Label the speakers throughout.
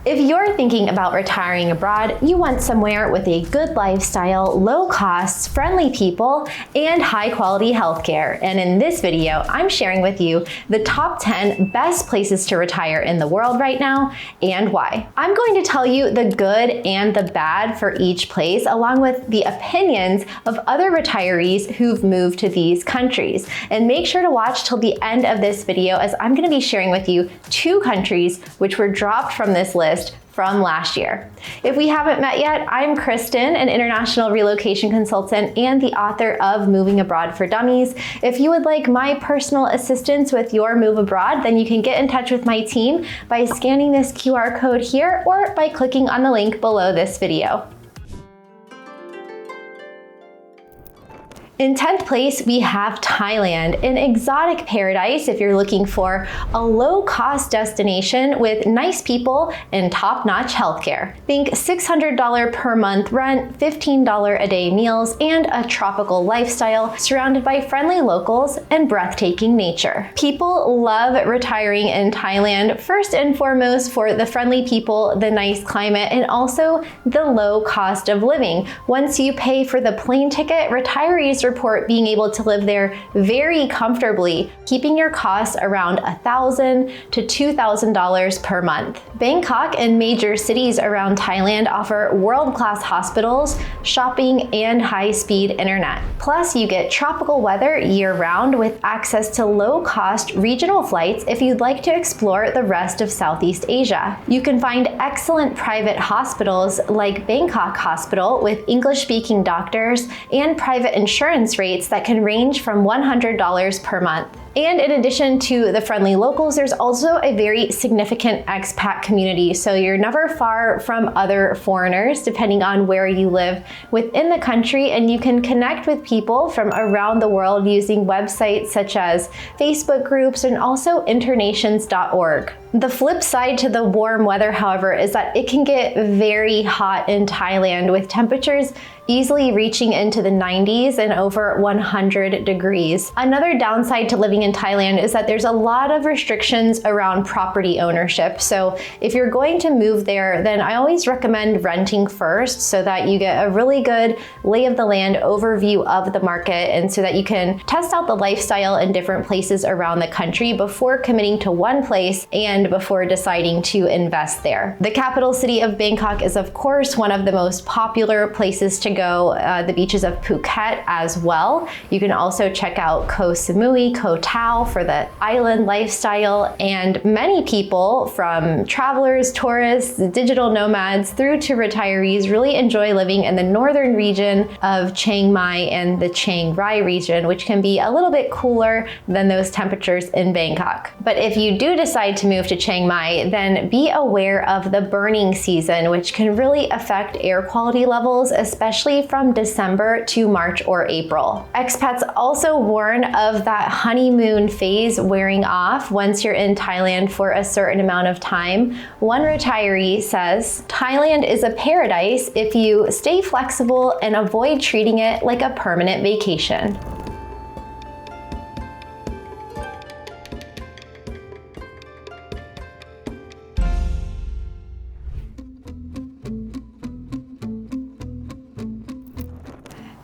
Speaker 1: If you're thinking about retiring abroad, you want somewhere with a good lifestyle, low costs, friendly people, and high quality healthcare. And in this video, I'm sharing with you the top 10 best places to retire in the world right now and why. I'm going to tell you the good and the bad for each place, along with the opinions of other retirees who've moved to these countries. And make sure to watch till the end of this video, as I'm going to be sharing with you 2 countries which were dropped from this list from last year. If we haven't met yet, I'm Kristen, an international relocation consultant and the author of Moving Abroad for Dummies. If you would like my personal assistance with your move abroad, then you can get in touch with my team by scanning this QR code here or by clicking on the link below this video. In 10th place, we have Thailand, an exotic paradise if you're looking for a low-cost destination with nice people and top-notch healthcare. Think $600 per month rent, $15 a day meals, and a tropical lifestyle surrounded by friendly locals and breathtaking nature. People love retiring in Thailand, first and foremost for the friendly people, the nice climate, and also the low cost of living. Once you pay for the plane ticket, retirees report being able to live there very comfortably, keeping your costs around $1,000 to $2,000 per month. Bangkok and major cities around Thailand offer world-class hospitals, shopping, and high-speed internet. Plus, you get tropical weather year-round with access to low-cost regional flights if you'd like to explore the rest of Southeast Asia. You can find excellent private hospitals like Bangkok Hospital with English-speaking doctors and private insurance rates that can range from $100 per month. And in addition to the friendly locals, there's also a very significant expat community. So you're never far from other foreigners, depending on where you live within the country. And you can connect with people from around the world using websites such as Facebook groups and also internations.org. The flip side to the warm weather, however, is that it can get very hot in Thailand with temperatures easily reaching into the 90s and over 100 degrees. Another downside to living in Thailand is that there's a lot of restrictions around property ownership. So if you're going to move there, then I always recommend renting first so that you get a really good lay of the land overview of the market and so that you can test out the lifestyle in different places around the country before committing to one place and before deciding to invest there. The capital city of Bangkok is of course one of the most popular places to go, the beaches of Phuket as well. You can also check out Koh Samui, Koh Tao for the island lifestyle, and many people from travelers, tourists, digital nomads through to retirees really enjoy living in the northern region of Chiang Mai and the Chiang Rai region, which can be a little bit cooler than those temperatures in Bangkok. But if you do decide to move to Chiang Mai, then be aware of the burning season, which can really affect air quality levels, especially from December to March or April. Expats also warn of that honeymoon phase wearing off once you're in Thailand for a certain amount of time. One retiree says, "Thailand is a paradise if you stay flexible and avoid treating it like a permanent vacation."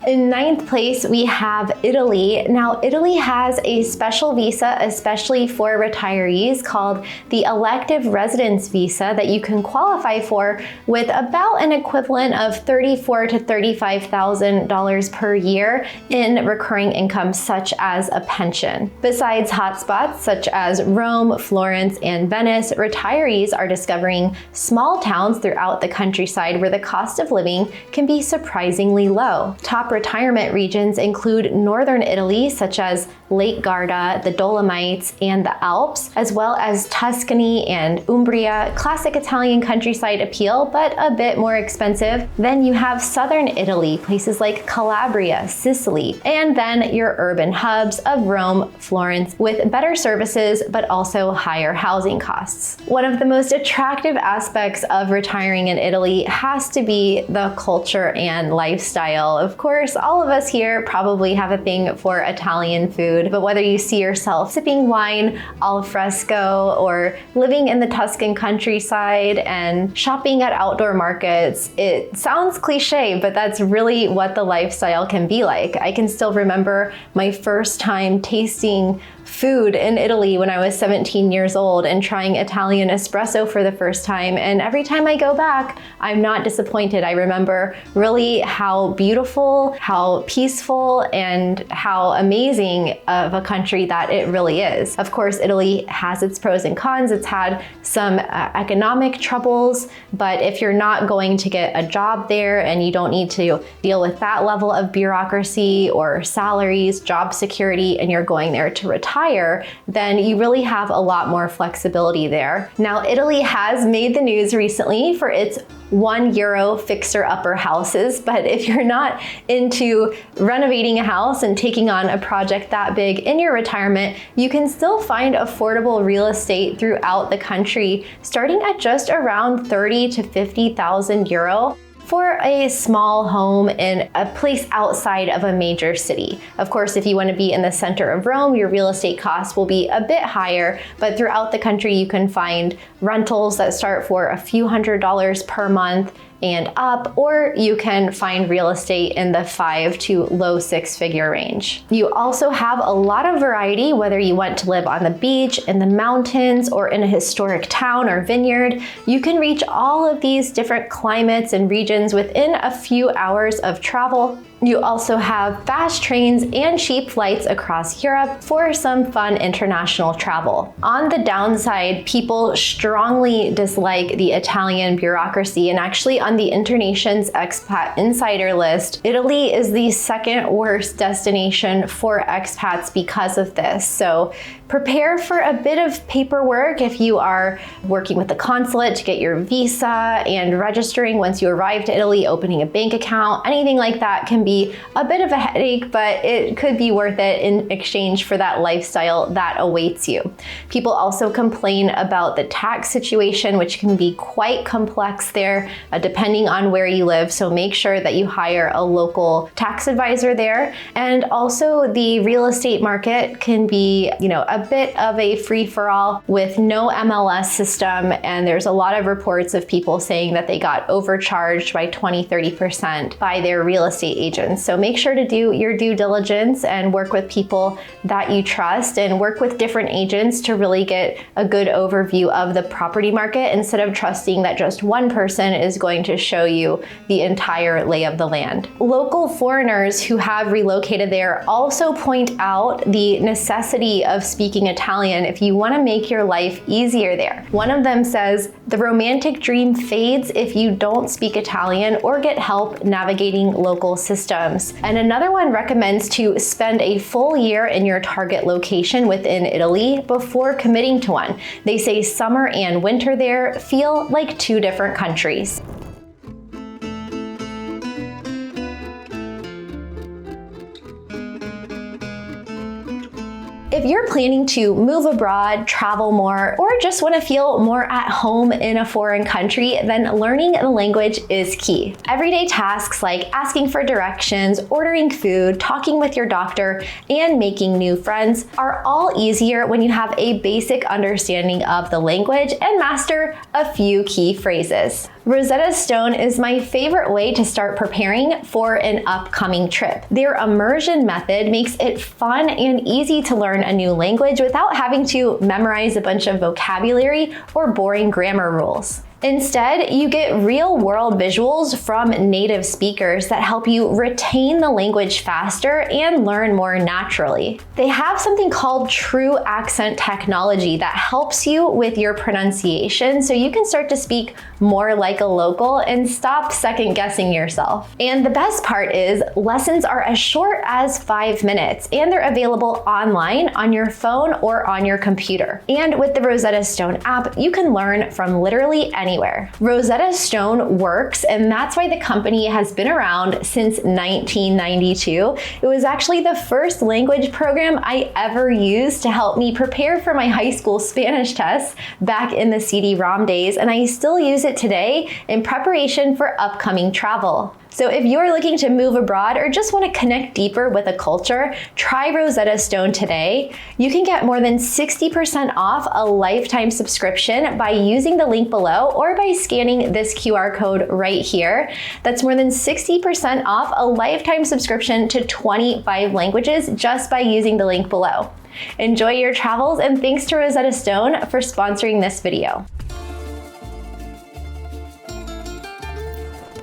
Speaker 1: In 9th place, we have Italy. Now, Italy has a special visa, especially for retirees, called the Elective Residence Visa that you can qualify for with about an equivalent of $34,000 to $35,000 per year in recurring income, such as a pension. Besides hotspots such as Rome, Florence, and Venice, retirees are discovering small towns throughout the countryside where the cost of living can be surprisingly low. Top retirement regions include northern Italy, such as Lake Garda, the Dolomites, and the Alps, as well as Tuscany and Umbria, classic Italian countryside appeal, but a bit more expensive. Then you have southern Italy, places like Calabria, Sicily, and then your urban hubs of Rome, Florence, with better services, but also higher housing costs. One of the most attractive aspects of retiring in Italy has to be the culture and lifestyle. Of course, course, all of us here probably have a thing for Italian food, but whether you see yourself sipping wine al fresco or living in the Tuscan countryside and shopping at outdoor markets, it sounds cliche, but that's really what the lifestyle can be like. I can still remember my first time tasting food in Italy when I was 17 years old and trying Italian espresso for the first time. And every time I go back, I'm not disappointed. I remember really how beautiful, how peaceful, and how amazing of a country that it really is. Of course, Italy has its pros and cons. It's had some economic troubles, but if you're not going to get a job there and you don't need to deal with that level of bureaucracy or salaries, job security, and you're going there to retire, then you really have a lot more flexibility there. Now, Italy has made the news recently for its €1 fixer-upper houses, but if you're not into renovating a house and taking on a project that big in your retirement, you can still find affordable real estate throughout the country, starting at just around 30 to 50,000 euro. For a small home in a place outside of a major city. Of course, if you want to be in the center of Rome, your real estate costs will be a bit higher, but throughout the country you can find rentals that start for a few $100s per month and up, or you can find real estate in the 5 to low 6-figure range. You also have a lot of variety, whether you want to live on the beach, in the mountains, or in a historic town or vineyard. You can reach all of these different climates and regions within a few hours of travel. You also have fast trains and cheap flights across Europe for some fun international travel. On the downside, people strongly dislike the Italian bureaucracy, and actually on the Internation's Expat Insider list, Italy is the second worst destination for expats because of this. So prepare for a bit of paperwork if you are working with the consulate to get your visa and registering once you arrive to Italy, opening a bank account, anything like that can be a bit of a headache, but it could be worth it in exchange for that lifestyle that awaits you. People also complain about the tax situation, which can be quite complex there, depending on where you live. So make sure that you hire a local tax advisor there. And also the real estate market can be, a bit of a free-for-all with no MLS system. And there's a lot of reports of people saying that they got overcharged by 20-30% by their real estate agents. So make sure to do your due diligence and work with people that you trust and work with different agents to really get a good overview of the property market instead of trusting that just one person is going to show you the entire lay of the land. Local foreigners who have relocated there also point out the necessity of speaking Italian if you want to make your life easier there. One of them says, "The romantic dream fades if you don't speak Italian or get help navigating local systems." And another one recommends to spend a full year in your target location within Italy before committing to one. They say summer and winter there feel like two different countries. If you're planning to move abroad, travel more, or just want to feel more at home in a foreign country, then learning the language is key. Everyday tasks like asking for directions, ordering food, talking with your doctor, and making new friends are all easier when you have a basic understanding of the language and master a few key phrases. Rosetta Stone is my favorite way to start preparing for an upcoming trip. Their immersion method makes it fun and easy to learn a new language without having to memorize a bunch of vocabulary or boring grammar rules. Instead, you get real-world visuals from native speakers that help you retain the language faster and learn more naturally. They have something called True Accent technology that helps you with your pronunciation so you can start to speak more like a local and stop second-guessing yourself. And the best part is, lessons are as short as 5 minutes, and they're available online on your phone or on your computer. And with the Rosetta Stone app, you can learn from literally anywhere. Rosetta Stone works, and that's why the company has been around since 1992. It was actually the first language program I ever used to help me prepare for my high school Spanish tests back in the CD-ROM days, and I still use it today in preparation for upcoming travel. So if you're looking to move abroad or just want to connect deeper with a culture, try Rosetta Stone today. You can get more than 60% off a lifetime subscription by using the link below or by scanning this QR code right here. That's more than 60% off a lifetime subscription to 25 languages just by using the link below. Enjoy your travels, and thanks to Rosetta Stone for sponsoring this video.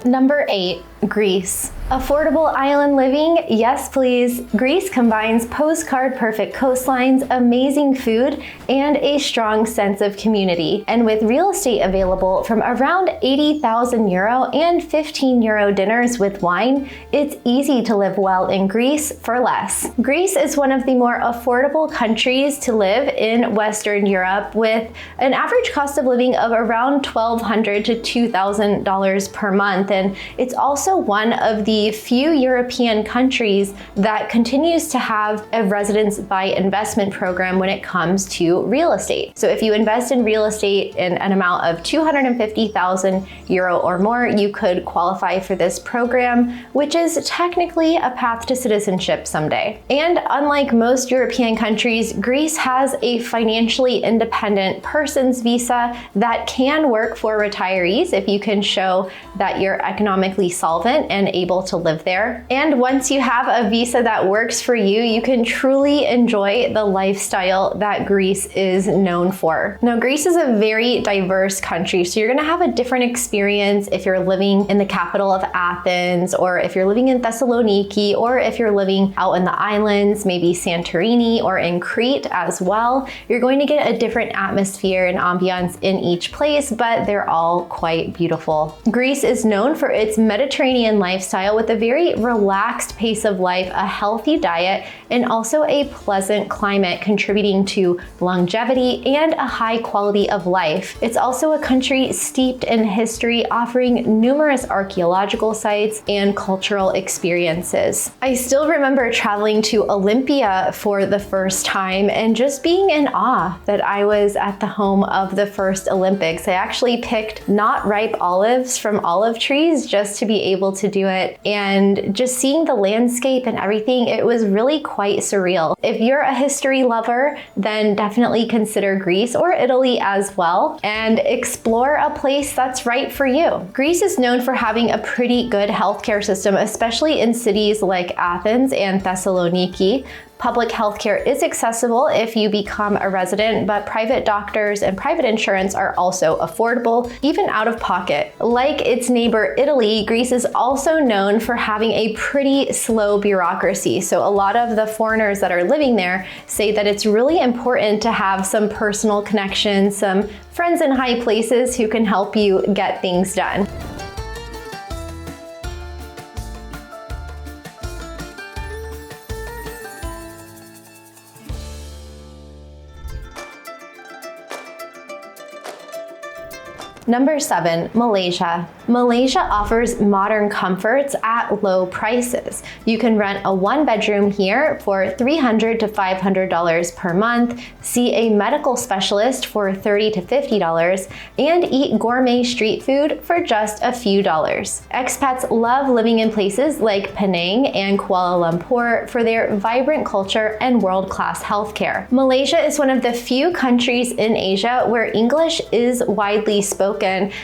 Speaker 1: Number 8, Greece. Affordable island living? Yes, please. Greece combines postcard-perfect coastlines, amazing food, and a strong sense of community. And with real estate available from around 80,000 euro and 15 euro dinners with wine, it's easy to live well in Greece for less. Greece is one of the more affordable countries to live in Western Europe, with an average cost of living of around $1,200 to $2,000 per month. And it's also one of the few European countries that continues to have a residence by investment program when it comes to real estate. So if you invest in real estate in an amount of 250,000 euro or more, you could qualify for this program, which is technically a path to citizenship someday. And unlike most European countries, Greece has a financially independent person's visa that can work for retirees if you can show that you're economically solvent and able to live there. And once you have a visa that works for you, you can truly enjoy the lifestyle that Greece is known for. Now, Greece is a very diverse country, so you're gonna have a different experience if you're living in the capital of Athens, or if you're living in Thessaloniki, or if you're living out in the islands, maybe Santorini or in Crete as well. You're going to get a different atmosphere and ambiance in each place, but they're all quite beautiful. Greece is known for its Mediterranean lifestyle with a very relaxed pace of life, a healthy diet, and also a pleasant climate, contributing to longevity and a high quality of life. It's also a country steeped in history, offering numerous archaeological sites and cultural experiences. I still remember traveling to Olympia for the first time and just being in awe that I was at the home of the first Olympics. I actually picked not ripe olives from olive trees just to be able to do it, and just seeing the landscape and everything, it was really quite surreal. If you're a history lover, then definitely consider Greece or Italy as well, and explore a place that's right for you. Greece is known for having a pretty good healthcare system, especially in cities like Athens and Thessaloniki. Public healthcare is accessible if you become a resident, but private doctors and private insurance are also affordable, even out of pocket. Like its neighbor Italy, Greece is also known for having a pretty slow bureaucracy. So a lot of the foreigners that are living there say that it's really important to have some personal connections, some friends in high places who can help you get things done. Number 7, Malaysia. Malaysia offers modern comforts at low prices. You can rent a 1-bedroom here for $300 to $500 per month, see a medical specialist for $30 to $50, and eat gourmet street food for just a few dollars. Expats love living in places like Penang and Kuala Lumpur for their vibrant culture and world-class healthcare. Malaysia is one of the few countries in Asia where English is widely spoken.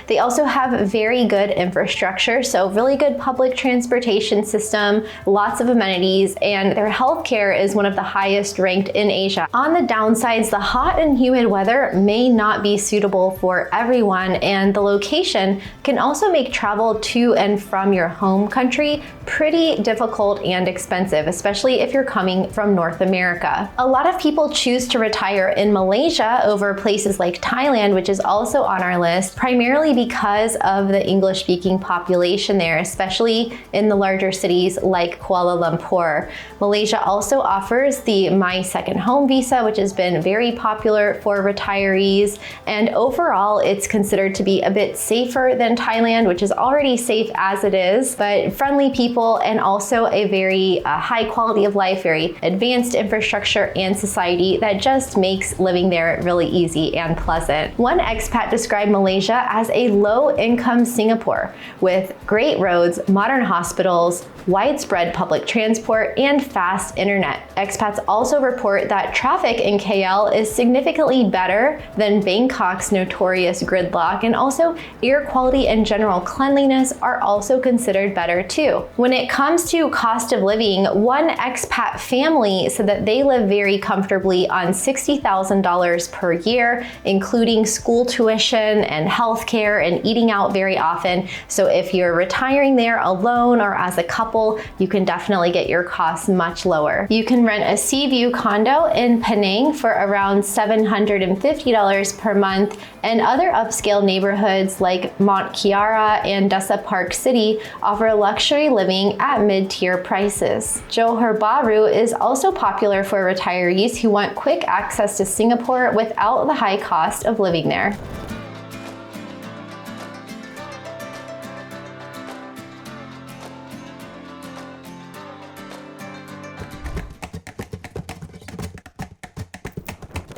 Speaker 1: They also have very good infrastructure, so really good public transportation system, lots of amenities, and their healthcare is one of the highest ranked in Asia. On the downsides, the hot and humid weather may not be suitable for everyone, and the location can also make travel to and from your home country pretty difficult and expensive, especially if you're coming from North America. A lot of people choose to retire in Malaysia over places like Thailand, which is also on our list, primarily because of the English-speaking population there, especially in the larger cities like Kuala Lumpur. Malaysia also offers the My Second Home visa, which has been very popular for retirees, and overall it's considered to be a bit safer than Thailand, which is already safe as it is, but friendly people and also a very high quality of life, very advanced infrastructure and society that just makes living there really easy and pleasant. One expat described Malaysia Malaysia as a low-income Singapore with great roads, modern hospitals, widespread public transport, and fast internet. Expats also report that traffic in KL is significantly better than Bangkok's notorious gridlock, and also air quality and general cleanliness are also considered better too. When it comes to cost of living, one expat family said that they live very comfortably on $60,000 per year, including school tuition and healthcare and eating out very often. So if you're retiring there alone or as a couple, you can definitely get your costs much lower. You can rent a sea view condo in Penang for around $750 per month, and other upscale neighborhoods like Mont Kiara and Desa Park City offer luxury living at mid-tier prices. Johor Bahru is also popular for retirees who want quick access to Singapore without the high cost of living there.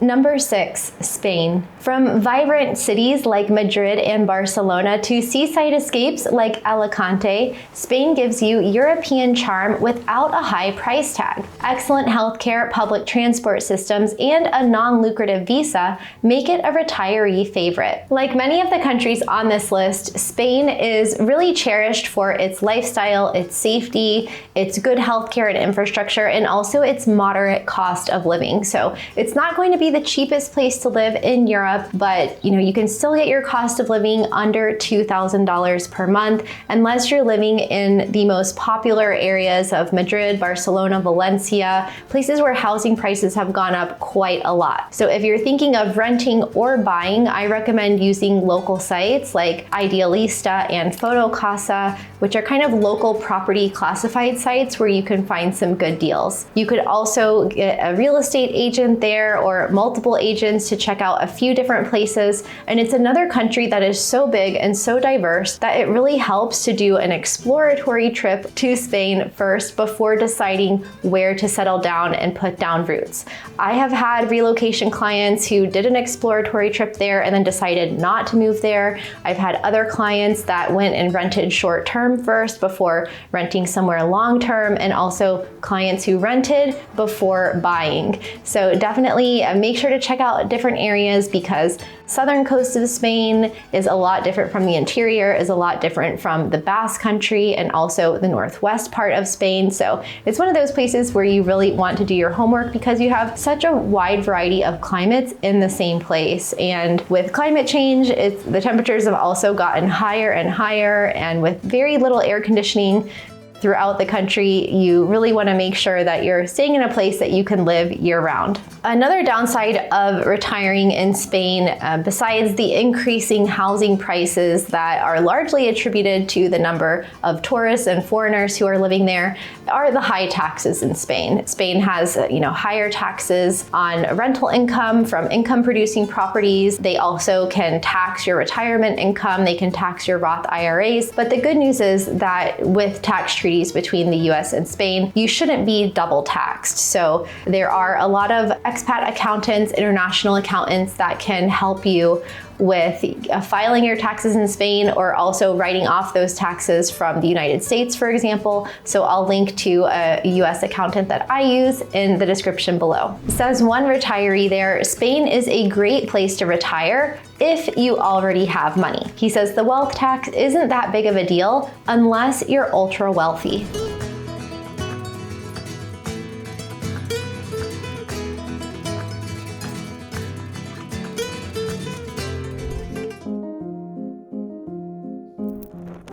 Speaker 1: Number 6, Spain. From vibrant cities like Madrid and Barcelona to seaside escapes like Alicante, Spain gives you European charm without a high price tag. Excellent healthcare, public transport systems, and a non-lucrative visa make it a retiree favorite. Like many of the countries on this list, Spain is really cherished for its lifestyle, its safety, its good healthcare and infrastructure, and also its moderate cost of living. So it's not going to be the cheapest place to live in Europe, but you can still get your cost of living under $2,000 per month unless you're living in the most popular areas of Madrid, Barcelona, Valencia, places where housing prices have gone up quite a lot. So if you're thinking of renting or buying, I recommend using local sites like Idealista and Fotocasa, which are kind of local property classified sites where you can find some good deals. You could also get a real estate agent there or multiple agents to check out a few different places. And it's another country that is so big and so diverse that it really helps to do an exploratory trip to Spain first before deciding where to settle down and put down roots. I have had relocation clients who did an exploratory trip there and then decided not to move there. I've had other clients that went and rented short term first before renting somewhere long term, and also clients who rented before buying. So definitely make sure to check out different areas, because southern coast of Spain is a lot different from the interior, is a lot different from the Basque Country, and also the northwest part of Spain. So it's one of those places where you really want to do your homework because you have such a wide variety of climates in the same place. And with climate change, the temperatures have also gotten higher and higher, and with very little air conditioning throughout the country, you really want to make sure that you're staying in a place that you can live year-round. Another downside of retiring in Spain, besides the increasing housing prices that are largely attributed to the number of tourists and foreigners who are living there, are the high taxes in Spain. Spain has higher taxes on rental income from income-producing properties. They also can tax your retirement income. They can tax your Roth IRAs. But the good news is that with tax treaties between the US and Spain, you shouldn't be double taxed. So there are a lot of expat accountants, international accountants that can help you with filing your taxes in Spain, or also writing off those taxes from the United States, for example. So I'll link to a US accountant that I use in the description below. Says one retiree there, Spain is a great place to retire if you already have money. He says the wealth tax isn't that big of a deal unless you're ultra wealthy.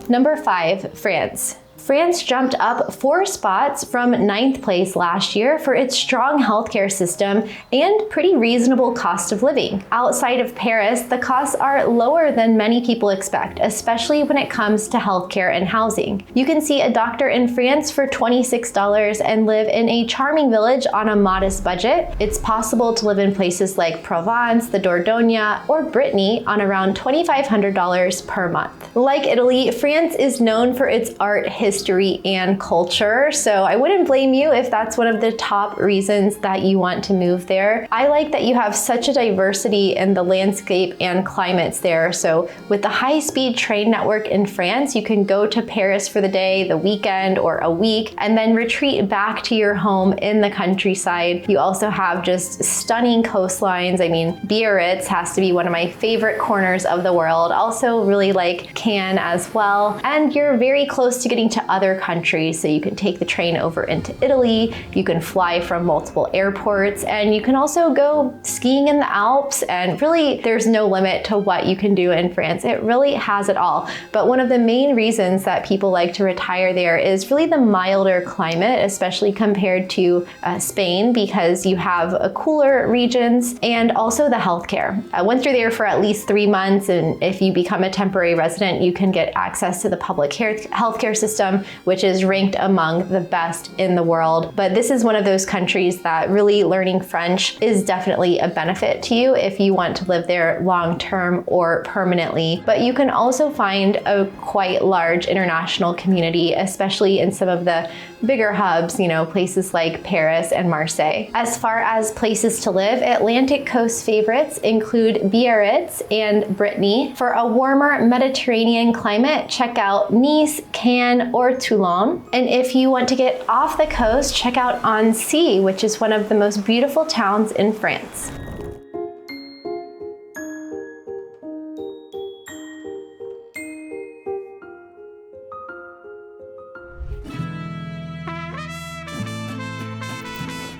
Speaker 1: Number 5, France. France jumped up 4 spots from 9th place last year for its strong healthcare system and pretty reasonable cost of living. Outside of Paris, the costs are lower than many people expect, especially when it comes to healthcare and housing. You can see a doctor in France for $26 and live in a charming village on a modest budget. It's possible to live in places like Provence, the Dordogne, or Brittany on around $2,500 per month. Like Italy, France is known for its art history history and culture. So I wouldn't blame you if that's one of the top reasons that you want to move there. I like that you have such a diversity in the landscape and climates there. So with the high-speed train network in France, you can go to Paris for the day, the weekend, or a week, and then retreat back to your home in the countryside. You also have just stunning coastlines. I mean, Biarritz has to be one of my favorite corners of the world. Also really like Cannes as well. And you're very close to getting to other countries. So you can take the train over into Italy, you can fly from multiple airports, and you can also go skiing in the Alps. And really, there's no limit to what you can do in France. It really has it all. But one of the main reasons that people like to retire there is really the milder climate, especially compared to Spain, because you have cooler regions, and also the healthcare. Once you're there for at least 3 months, and if you become a temporary resident, you can get access to the public healthcare system, which is ranked among the best in the world. But this is one of those countries that really learning French is definitely a benefit to you if you want to live there long term or permanently. But you can also find a quite large international community, especially in some of the bigger hubs, places like Paris and Marseille. As far as places to live, Atlantic coast favorites include Biarritz and Brittany. For a warmer Mediterranean climate, check out Nice, Cannes, or Toulon. And if you want to get off the coast, check out Annecy, which is one of the most beautiful towns in France.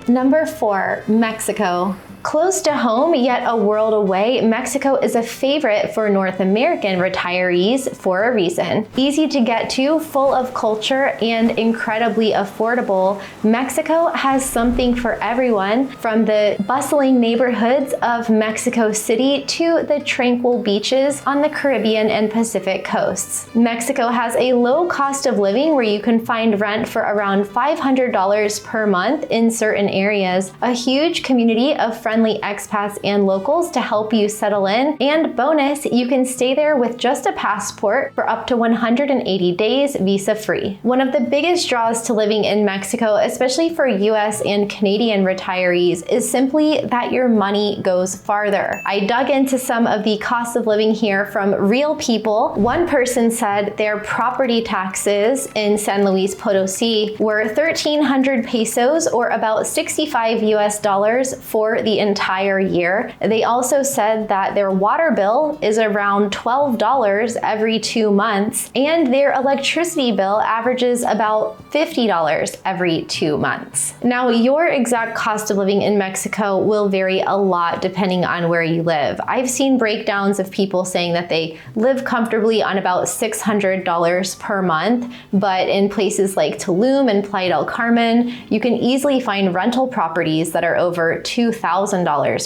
Speaker 1: Number 4, Mexico. Close to home, yet a world away, Mexico is a favorite for North American retirees for a reason. Easy to get to, full of culture, and incredibly affordable, Mexico has something for everyone, from the bustling neighborhoods of Mexico City to the tranquil beaches on the Caribbean and Pacific coasts. Mexico has a low cost of living where you can find rent for around $500 per month in certain areas, a huge community of friendly expats and locals to help you settle in, and bonus, you can stay there with just a passport for up to 180 days visa-free. One of the biggest draws to living in Mexico, especially for US and Canadian retirees, is simply that your money goes farther. I dug into some of the cost of living here from real people. One person said their property taxes in San Luis Potosí were 1,300 pesos, or about 65 US dollars for the entire year. They also said that their water bill is around $12 every 2 months, and their electricity bill averages about $50 every 2 months. Now, your exact cost of living in Mexico will vary a lot depending on where you live. I've seen breakdowns of people saying that they live comfortably on about $600 per month, but in places like Tulum and Playa del Carmen, you can easily find rental properties that are over $2,000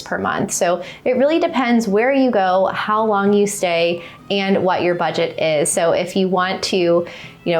Speaker 1: per month. So it really depends where you go, how long you stay, and what your budget is. So if you want to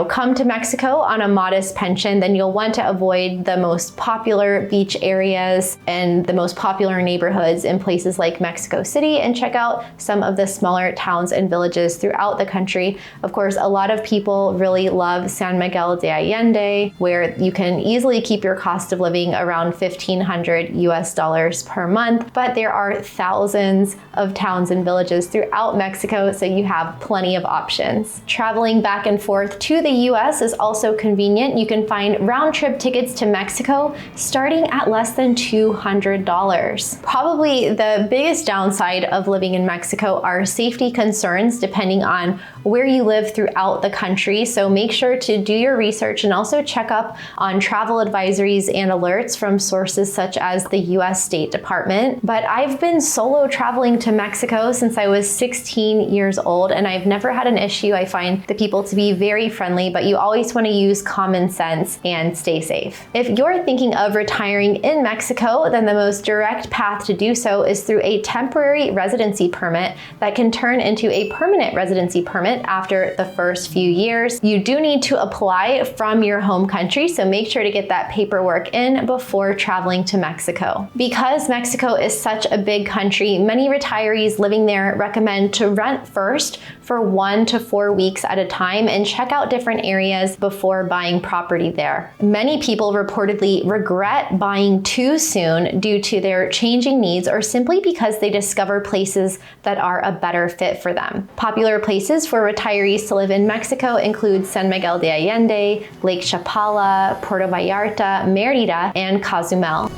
Speaker 1: come to Mexico on a modest pension, then you'll want to avoid the most popular beach areas and the most popular neighborhoods in places like Mexico City, and check out some of the smaller towns and villages throughout the country. Of course, a lot of people really love San Miguel de Allende, where you can easily keep your cost of living around 1,500 US dollars per month, but there are thousands of towns and villages throughout Mexico, so you have plenty of options. Traveling back and forth to the US is also convenient. You can find round-trip tickets to Mexico starting at less than $200. Probably the biggest downside of living in Mexico are safety concerns depending on where you live throughout the country. So make sure to do your research and also check up on travel advisories and alerts from sources such as the US State Department. But I've been solo traveling to Mexico since I was 16 years old, and I've never had an issue. I find the people to be very friendly, but you always want to use common sense and stay safe. If you're thinking of retiring in Mexico, then the most direct path to do so is through a temporary residency permit that can turn into a permanent residency permit permit after the first few years. You do need to apply from your home country, so make sure to get that paperwork in before traveling to Mexico. Because Mexico is such a big country, many retirees living there recommend to rent first for 1 to 4 weeks at a time and check out different areas before buying property there. Many people reportedly regret buying too soon due to their changing needs or simply because they discover places that are a better fit for them. Popular places for retirees to live in Mexico include San Miguel de Allende, Lake Chapala, Puerto Vallarta, Mérida, and Cozumel.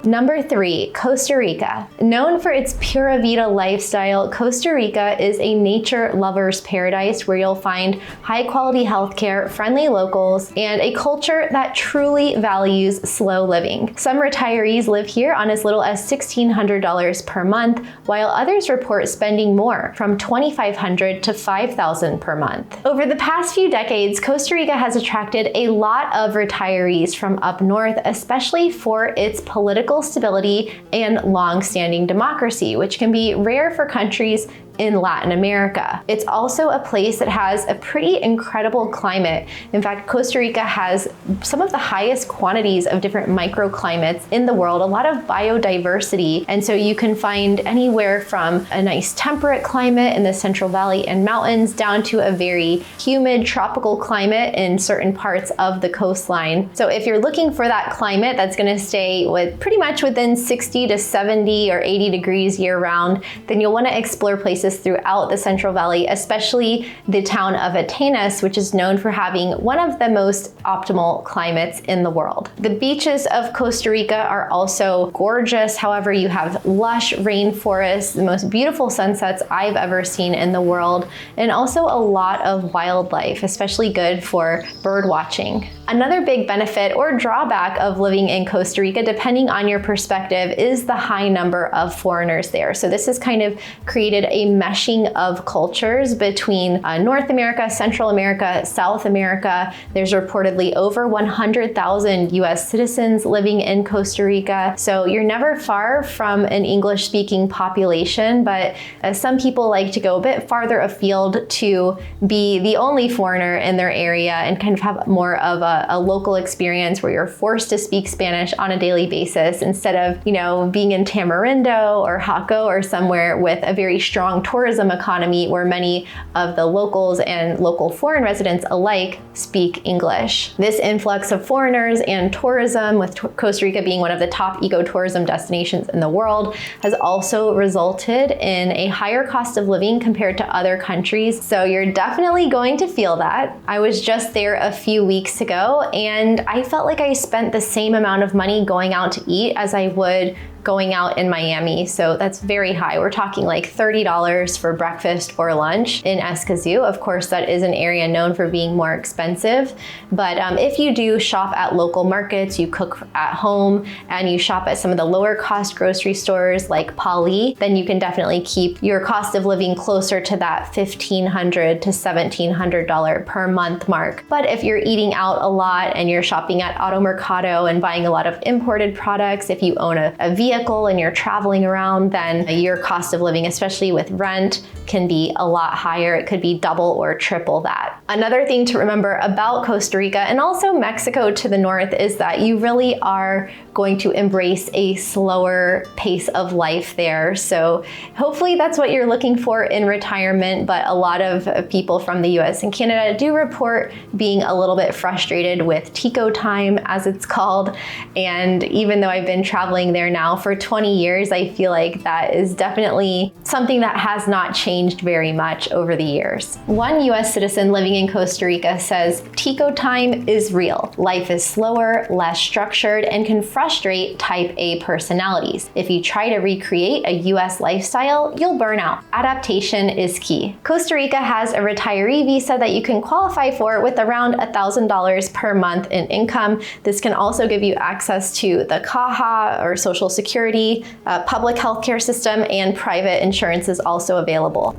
Speaker 1: Number 3, Costa Rica. Known for its Pura Vida lifestyle, Costa Rica is a nature lover's paradise where you'll find high quality healthcare, friendly locals, and a culture that truly values slow living. Some retirees live here on as little as $1,600 per month, while others report spending more, from $2,500 to $5,000 per month. Over the past few decades, Costa Rica has attracted a lot of retirees from up north, especially for its political stability and long-standing democracy, which can be rare for countries in Latin America. It's also a place that has a pretty incredible climate. In fact, Costa Rica has some of the highest quantities of different microclimates in the world, a lot of biodiversity. And so you can find anywhere from a nice temperate climate in the Central Valley and mountains down to a very humid tropical climate in certain parts of the coastline. So if you're looking for that climate that's going to stay with pretty much within 60 to 70 or 80 degrees year round, then you'll want to explore places throughout the Central Valley, especially the town of Atenas, which is known for having one of the most optimal climates in the world. The beaches of Costa Rica are also gorgeous. However, you have lush rainforests, the most beautiful sunsets I've ever seen in the world, and also a lot of wildlife, especially good for bird watching. Another big benefit or drawback of living in Costa Rica, depending on your perspective, is the high number of foreigners there. So this has kind of created a meshing of cultures between North America, Central America, South America. There's reportedly over 100,000 US citizens living in Costa Rica. So you're never far from an English-speaking population, but some people like to go a bit farther afield to be the only foreigner in their area and kind of have more of a local experience where you're forced to speak Spanish on a daily basis instead of, being in Tamarindo or Jaco or somewhere with a very strong tourism economy where many of the locals and local foreign residents alike speak English. This influx of foreigners and tourism, with Costa Rica being one of the top ecotourism destinations in the world, has also resulted in a higher cost of living compared to other countries. So you're definitely going to feel that. I was just there a few weeks ago and I felt like I spent the same amount of money going out to eat as I would going out in Miami. So that's very high. We're talking like $30 for breakfast or lunch in Escazú. Of course, that is an area known for being more expensive. But if you do shop at local markets, you cook at home, and you shop at some of the lower cost grocery stores like Pali, then you can definitely keep your cost of living closer to that $1,500 to $1,700 per month mark. But if you're eating out a lot and you're shopping at Auto Mercado and buying a lot of imported products, if you own a vehicle and you're traveling around, then your cost of living, especially with rent, can be a lot higher. It could be double or triple that. Another thing to remember about Costa Rica and also Mexico to the north is that you really are going to embrace a slower pace of life there. So hopefully that's what you're looking for in retirement, but a lot of people from the US and Canada do report being a little bit frustrated with Tico time, as it's called. And even though I've been traveling there now for 20 years, I feel like that is definitely something that has not changed very much over the years. One US citizen living in Costa Rica says, "Tico time is real. Life is slower, less structured, and can frustrate type A personalities. If you try to recreate a US lifestyle, you'll burn out. Adaptation is key." Costa Rica has a retiree visa that you can qualify for with around $1,000 per month in income. This can also give you access to the Caja or Social Security, public healthcare system, and private insurance is also available.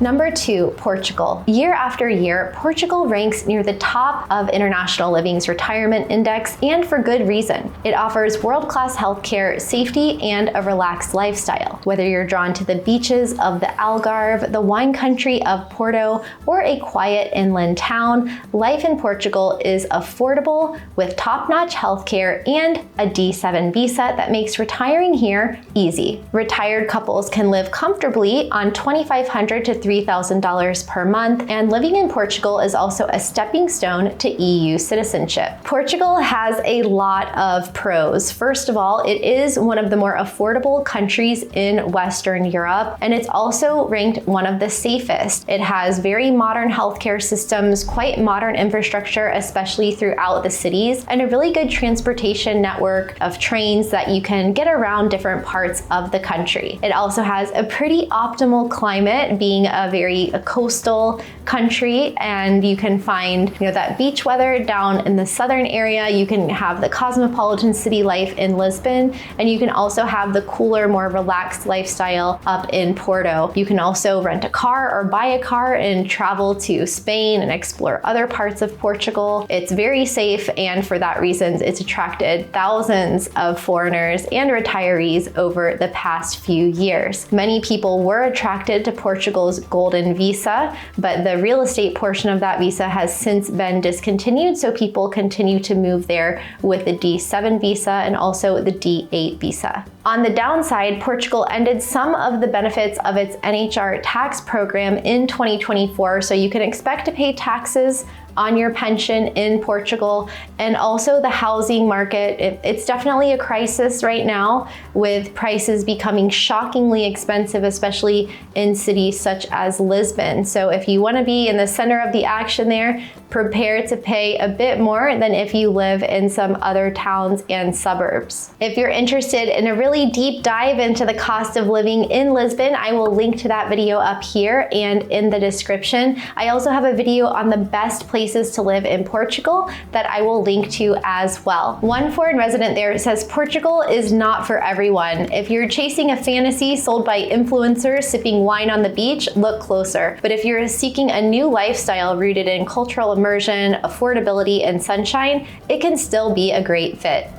Speaker 1: Number 2, Portugal. Year after year, Portugal ranks near the top of International Living's retirement index, and for good reason. It offers world-class healthcare, safety, and a relaxed lifestyle. Whether you're drawn to the beaches of the Algarve, the wine country of Porto, or a quiet inland town, life in Portugal is affordable with top-notch healthcare and a D7 visa that makes retiring here easy. Retired couples can live comfortably on $2,500 to $3,000 per month, and living in Portugal is also a stepping stone to EU citizenship. Portugal has a lot of pros. First of all, it is one of the more affordable countries in Western Europe, and it's also ranked one of the safest. It has very modern healthcare systems, quite modern infrastructure, especially throughout the cities, and a really good transportation network of trains that you can get around different parts of the country. It also has a pretty optimal climate, being a very coastal country, and you can find that beach weather down in the southern area. You can have the cosmopolitan city life in Lisbon, and you can also have the cooler, more relaxed lifestyle up in Porto. You can also rent a car or buy a car and travel to Spain and explore other parts of Portugal. It's very safe, and for that reason, it's attracted thousands of foreigners and retirees over the past few years. Many people were attracted to Portugal's golden visa, but the real estate portion of that visa has since been discontinued, so people continue to move there with the D7 visa and also the D8 visa. On the downside, Portugal ended some of the benefits of its NHR tax program in 2024, so you can expect to pay taxes on your pension in Portugal. And also the housing market, it's definitely a crisis right now, with prices becoming shockingly expensive, especially in cities such as Lisbon. So if you want to be in the center of the action there, prepare to pay a bit more than if you live in some other towns and suburbs. If you're interested in a really deep dive into the cost of living in Lisbon, I will link to that video up here and in the description. I also have a video on the best places to live in Portugal that I will link to as well. One foreign resident there says Portugal is not for everyone. If you're chasing a fantasy sold by influencers sipping wine on the beach, look closer. But if you're seeking a new lifestyle rooted in cultural immersion, affordability, and sunshine, it can still be a great fit.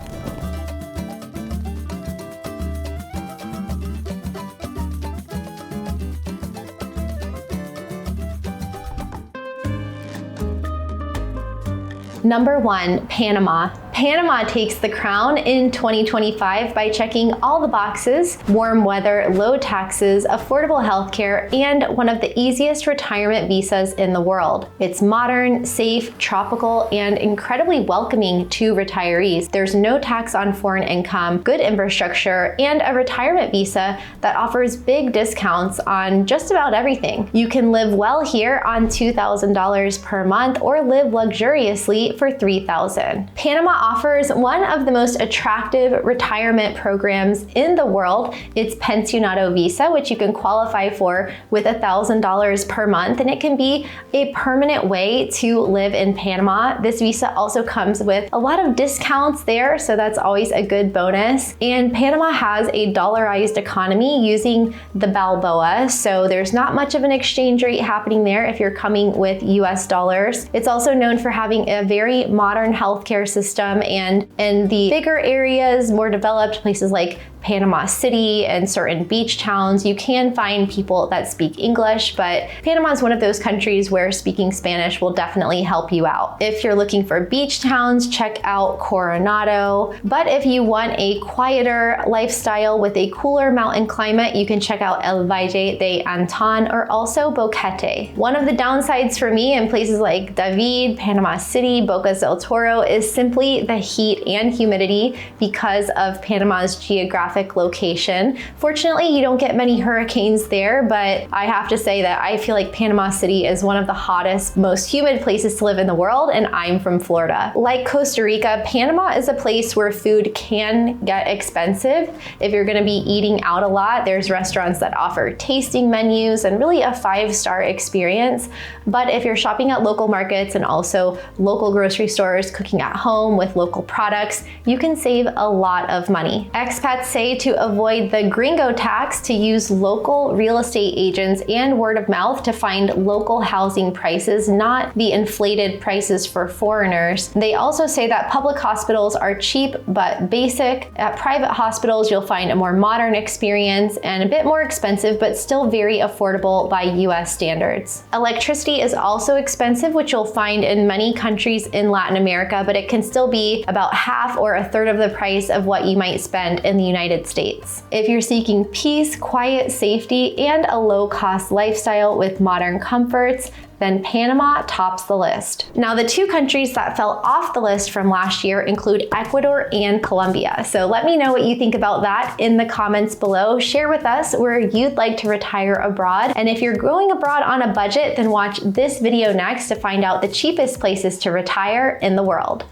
Speaker 1: Number 1, Panama. Panama takes the crown in 2025 by checking all the boxes: warm weather, low taxes, affordable healthcare, and one of the easiest retirement visas in the world. It's modern, safe, tropical, and incredibly welcoming to retirees. There's no tax on foreign income, good infrastructure, and a retirement visa that offers big discounts on just about everything. You can live well here on $2,000 per month or live luxuriously for $3,000. Panama offers one of the most attractive retirement programs in the world. It's Pensionado Visa, which you can qualify for with $1,000 per month, and it can be a permanent way to live in Panama. This visa also comes with a lot of discounts there, so that's always a good bonus. And Panama has a dollarized economy using the Balboa, so there's not much of an exchange rate happening there if you're coming with US dollars. It's also known for having a very modern healthcare system, and in the bigger areas, more developed places like Panama City and certain beach towns, you can find people that speak English, but Panama is one of those countries where speaking Spanish will definitely help you out. If you're looking for beach towns, check out Coronado. But if you want a quieter lifestyle with a cooler mountain climate, you can check out El Valle de Anton or also Boquete. One of the downsides for me in places like David, Panama City, Bocas del Toro is simply the heat and humidity because of Panama's geographic location. Fortunately, you don't get many hurricanes there, but I have to say that I feel like Panama City is one of the hottest, most humid places to live in the world, and I'm from Florida. Like Costa Rica, Panama is a place where food can get expensive. If you're gonna be eating out a lot, there's restaurants that offer tasting menus and really a 5-star experience. But if you're shopping at local markets and also local grocery stores, cooking at home with local products, you can save a lot of money. Expats say say to avoid the gringo tax to use local real estate agents and word of mouth to find local housing prices, not the inflated prices for foreigners. They also say that public hospitals are cheap but basic. At private hospitals, you'll find a more modern experience and a bit more expensive, but still very affordable by US standards. Electricity is also expensive, which you'll find in many countries in Latin America, but it can still be about half or a third of the price of what you might spend in the United States. If you're seeking peace, quiet, safety, and a low-cost lifestyle with modern comforts, then Panama tops the list. Now, the two countries that fell off the list from last year include Ecuador and Colombia. So let me know what you think about that in the comments below. Share with us where you'd like to retire abroad. And if you're going abroad on a budget, then watch this video next to find out the cheapest places to retire in the world.